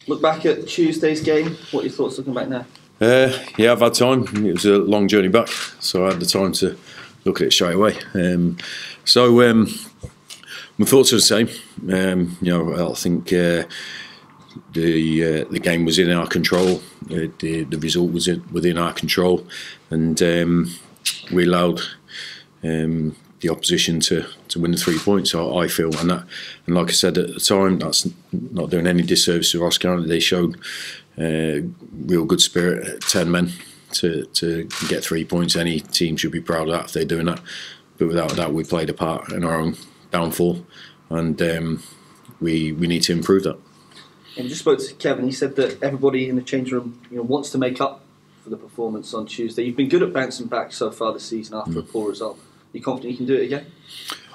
Look back at Tuesday's game. What are your thoughts looking back now? Yeah, I've had time. It was a long journey back, so I had the time to look at it straight away. My thoughts are the same. I think the game was in our control. The result was within our control, and we allowed the opposition to win the 3 points. I feel, and like I said at the time, that's not doing any disservice to Ross County. They showed real good spirit, 10 men to get 3 points. Any team should be proud of that if they're doing that. But without a doubt, we played a part in our own downfall, and we need to improve that. And you just spoke to Kevin. He said that everybody in the change room, wants to make up for the performance on Tuesday. You've been good at bouncing back so far this season after a poor result. Are you confident you can do it again?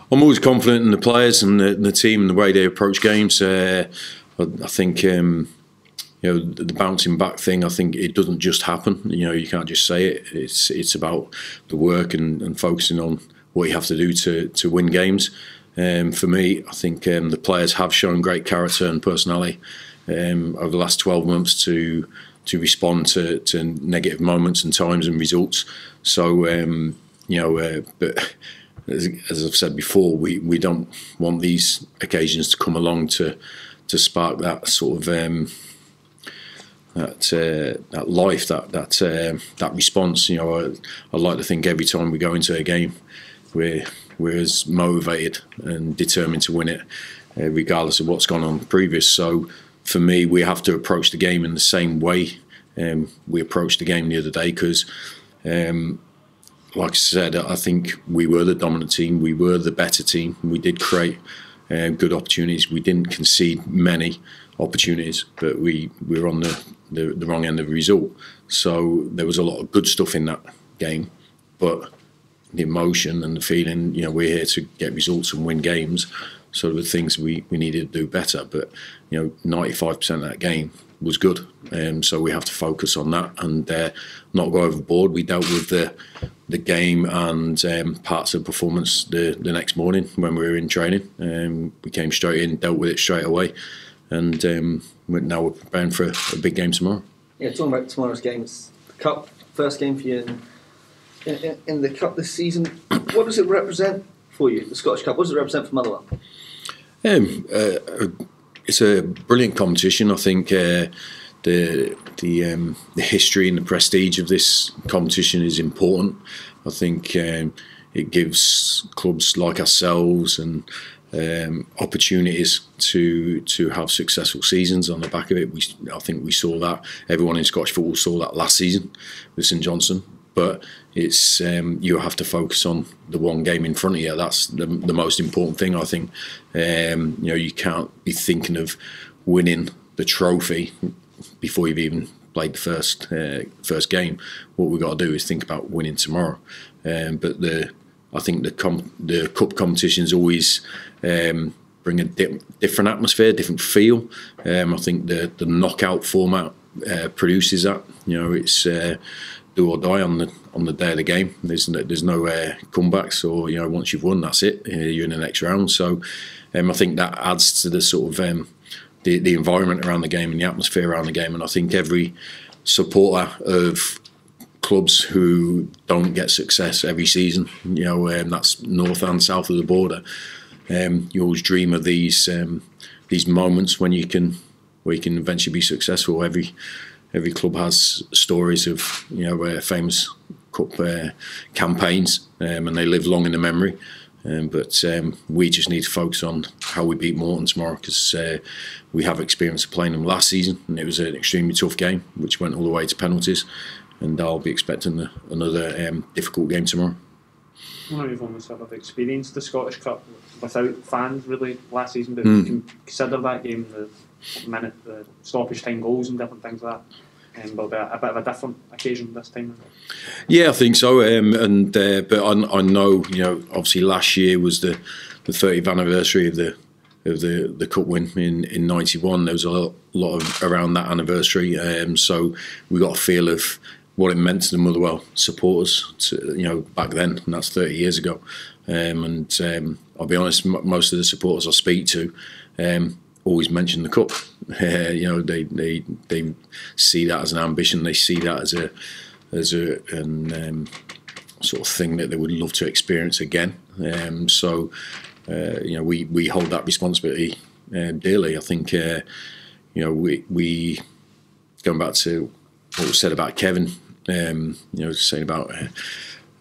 I'm always confident in the players and the team and the way they approach games. I think the bouncing back thing. I think it doesn't just happen. You can't just say it. It's about the work and focusing on what you have to do to win games. For me, I think the players have shown great character and personality over the last 12 months to respond to negative moments and times and results. So, but as I've said before, we don't want these occasions to come along to spark that sort of that life, that response. I like to think every time we go into a game, we're as motivated and determined to win it, regardless of what's gone on previous. So for me, we have to approach the game in the same way we approached the game the other day, because like I said, I think we were the dominant team, we were the better team. We did create good opportunities. We didn't concede many opportunities, but we were on the wrong end of the result. So there was a lot of good stuff in that game, but the emotion and the feeling, we're here to get results and win games. So the things we needed to do better, but 95% of that game was good. So we have to focus on that and not go overboard. We dealt with the game and parts of performance the next morning when we were in training. We came straight in, dealt with it straight away, and now we're preparing for a big game tomorrow. Yeah, talking about tomorrow's game, it's the Cup, first game for you in the Cup this season. What does it represent for you, the Scottish Cup? What does it represent for Motherwell? It's a brilliant competition. I think the history and the prestige of this competition is important. I think it gives clubs like ourselves and opportunities to have successful seasons on the back of it. I think we saw that. Everyone in Scottish football saw that last season with St Johnstone. But it's you have to focus on the one game in front of you. That's the most important thing, I think. You can't be thinking of winning the trophy before you've even played the first game. What we've got to do is think about winning tomorrow. But I think the cup competitions always bring a different atmosphere, different feel. I think the knockout format produces that. It's do or die on the day of the game. There's no comebacks, or once you've won, that's it. You're in the next round. So I think that adds to the sort of the environment around the game and the atmosphere around the game. And I think every supporter of clubs who don't get success every season, that's north and south of the border, you always dream of these moments when you can eventually be successful. Every club has stories of famous cup campaigns, and they live long in the memory. But we just need to focus on how we beat Morton tomorrow, because we have experience of playing them last season, and it was an extremely tough game, which went all the way to penalties. And I'll be expecting another difficult game tomorrow. I know you've only sort of experienced the Scottish Cup without fans really last season, but you can consider that game the stoppage time goals and different things like that. Will be a bit of a different occasion this time. Yeah, I think so. But I know, obviously last year was the 30th anniversary of the cup win in '91. There was a lot of around that anniversary, so we got a feel of what it meant to the Motherwell supporters, back then, and that's 30 years ago. I'll be honest, most of the supporters I speak to always mention the cup. You know, they see that as an ambition. They see that as a sort of thing that they would love to experience again. So you know, we hold that responsibility dearly. I think you know, we going back to what was said about Kevin. You know, saying about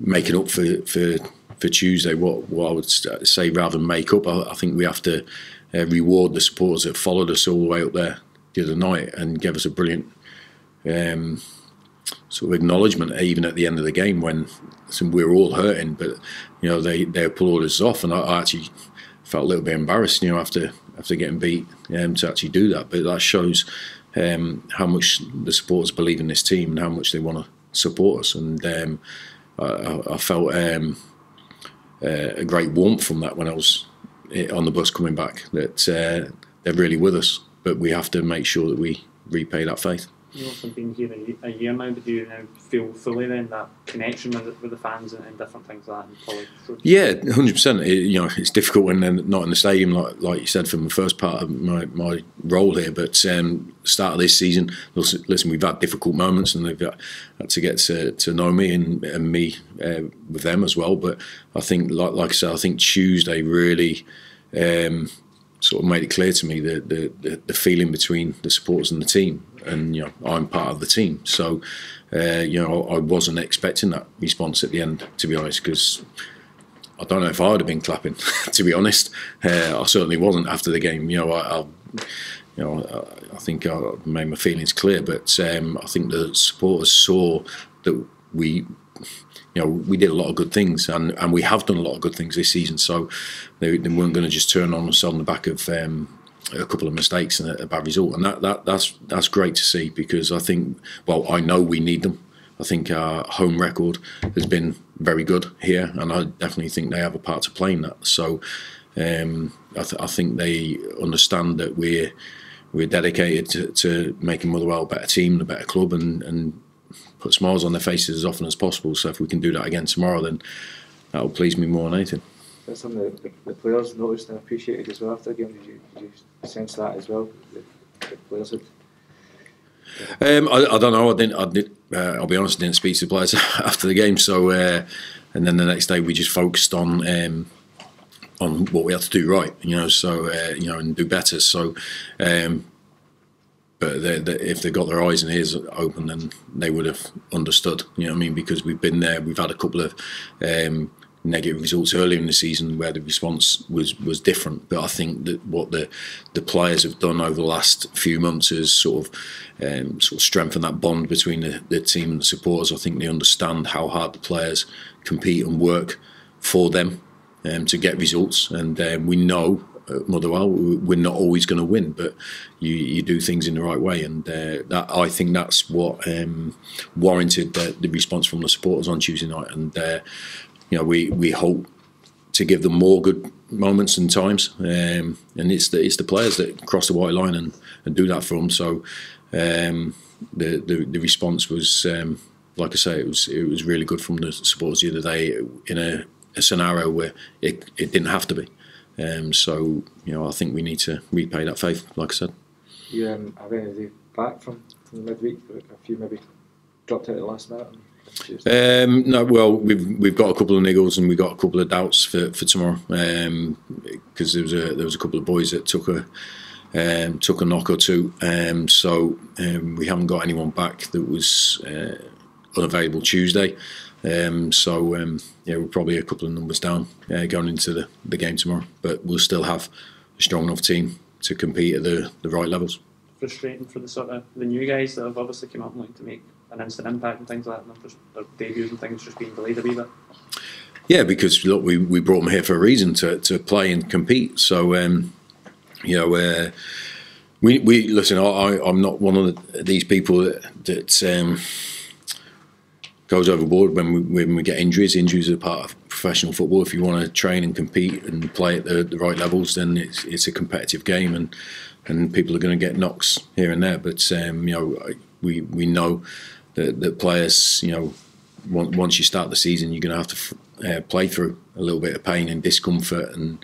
making up for Tuesday. What I would say, rather than make up, I think we have to reward the supporters that followed us all the way up there the other night and gave us a brilliant sort of acknowledgement, even at the end of the game when we were all hurting. But you know, they applauded us off, and I actually felt a little bit embarrassed, you know, after getting beat, to actually do that. But that shows how much the supporters believe in this team and how much they want to support us. And I felt a great warmth from that when I was on the bus coming back, that they're really with us, but we have to make sure that we repay that faith. You've also been here a year now, but do you now feel fully then that connection with the fans and different things like that? Yeah, 100%. You know, it's difficult when they're not in the stadium, like you said from the first part of my role here. But start of this season, listen, we've had difficult moments, and they've had to get to know me and me with them as well. But I think, like I said, I think Tuesday really sort of made it clear to me the feeling between the supporters and the team. And you know, I'm part of the team, so you know, I wasn't expecting that response at the end, to be honest, because I don't know if I would have been clapping. To be honest, I certainly wasn't after the game. You know, I think I made my feelings clear, but I think the supporters saw that we did a lot of good things, and we have done a lot of good things this season. So they weren't going to just turn on us on the back of a couple of mistakes and a bad result, and that's great to see, because I think, well, I know we need them. I think our home record has been very good here, and I definitely think they have a part to play in that. So I think they understand that we're dedicated to making Motherwell a better team, a better club, and put smiles on their faces as often as possible. So if we can do that again tomorrow, then that will please me more than anything. That's something the players noticed and appreciated as well after the game. Did you sense that as well? The players had. I don't know. I'll be honest, I didn't speak to the players after the game. So and then the next day we just focused on what we had to do right. You know, so you know, and do better. So. But if they got their eyes and ears open, then they would have understood. You know what I mean? Because we've been there. We've had a couple of negative results earlier in the season where the response was different. But I think that what the players have done over the last few months is sort of strengthen that bond between the team and the supporters. I think they understand how hard the players compete and work for them to get results. And we know at Motherwell we're not always going to win, but you do things in the right way. And that, I think that's what warranted the response from the supporters on Tuesday night. And you know, we hope to give them more good moments and times, and it's the players that cross the white line and do that for them. So the response was, like I say, it was really good from the supporters the other day in a scenario where it didn't have to be. So you know, I think we need to repay that faith, like I said. You have any of you back from the midweek? A few maybe dropped out at the last minute. No, well, we've got a couple of niggles and we've got a couple of doubts for tomorrow, because there was a couple of boys that took a knock or two, so we haven't got anyone back that was unavailable Tuesday, so yeah, we're probably a couple of numbers down going into the game tomorrow, but we'll still have a strong enough team to compete at the right levels. Frustrating for the new guys that have obviously come up and wanting to make an instant impact and things like that, and their debuts and things just being delayed a wee bit. Yeah, because look, we brought them here for a reason, to play and compete. So you know, we listen. I'm not one of these people that goes overboard when we get injuries. Injuries are part of professional football. If you want to train and compete and play at the right levels, then it's a competitive game, and people are going to get knocks here and there. But you know, we know that players, you know, once you start the season, you're going to have to play through a little bit of pain and discomfort, and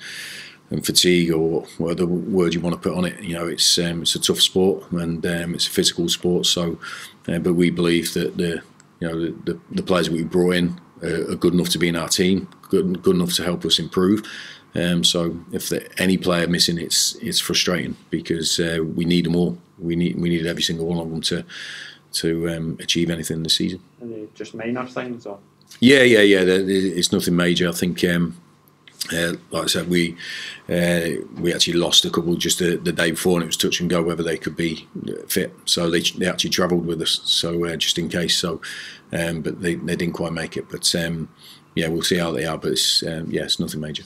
fatigue, or whatever word you want to put on it. You know, it's a tough sport, and it's a physical sport. So, but we believe that the players we brought in are good enough to be in our team, good enough to help us improve. So if any player missing, it's frustrating, because we need them all. We need every single one of them to achieve anything this season. Are they just minor things, or? Yeah. It's nothing major. I think, like I said, we actually lost a couple just the day before, and it was touch and go whether they could be fit. So they actually travelled with us, so just in case. So, but they didn't quite make it. But yeah, we'll see how they are. But it's nothing major.